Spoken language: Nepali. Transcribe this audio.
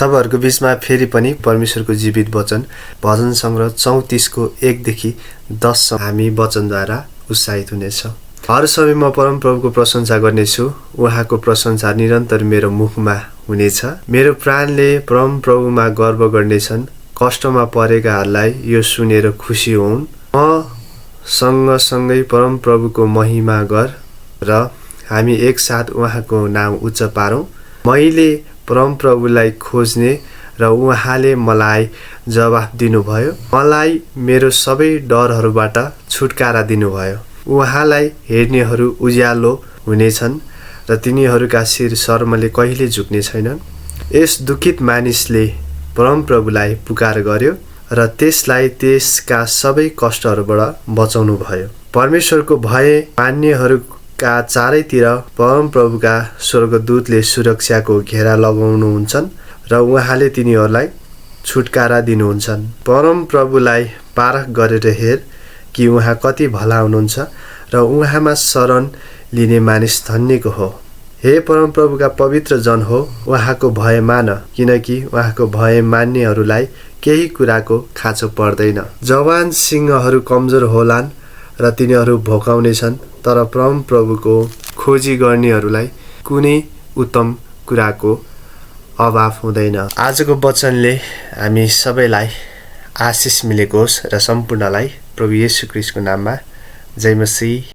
तपाईहरुको बीचमा फेरि पनि परमेश्वरको जीवित वचन भजन संग्रह 34 को 1 देखि 10 सम्म हामी वचनद्वारा उत्साहित हुनेछौं। हर समयमा परमप्रभुको प्रशंसा गर्नेछु। उहाँको प्रशंसा निरन्तर मेरो मुखमा हुनेछ। मेरो प्राणले परमप्रभुमा गर्व गर्नेछन्। कष्टमा परेकाहरूलाई यो सुनेर खुसी होउन्। म सँगसँगै परमप्रभुको महिमा गर र हामी एकसाथ उहाँको नाम उच्च पारौं। मैले परमप्रभुलाई खोज्ने र उहाँले मलाई जवाफ दिनुभयो। मलाई मेरो सबै डरहरूबाट छुटकारा दिनुभयो। उहाँलाई हेर्नेहरू उज्यालो हुनेछन् र तिनीहरूका शिर शर्मले कहिले झुक्ने छैनन्। यस दुखित मानिसले परमप्रभुलाई पुकार गर्यो र त्यसलाई त्यसका सबै कष्टहरूबाट बचाउनु भयो। परमेश्वरको भय मान्नेहरूका चारैतिर परमप्रभुका स्वर्गदूतले सुरक्षाको घेरा लगाउनुहुन्छन् र उहाँले तिनीहरूलाई छुटकारा दिनुहुन्छन्। परमप्रभुलाई पारख गरेर हेर कि उहाँ कति भला हुनुहुन्छ र उहाँमा शरण लिने मानिस धन्यको हो। हे परमप्रभुका पवित्र जन हो, उहाँको भय मान, किनकि उहाँको भय मान्नेहरूलाई केही कुराको खाँचो पर्दैन। जवान सिंहहरू कमजोर होलान् र तिनीहरू भोकाउनेछन्, तर परमप्रभुको खोजी गर्नेहरूलाई कुनै उत्तम कुराको अभाव हुँदैन। आजको वचनले हामी सबैलाई आशिष मिलेको होस् र सम्पूर्णलाई प्रभु येशू ख्रीष्टको नाममा जय मसीह।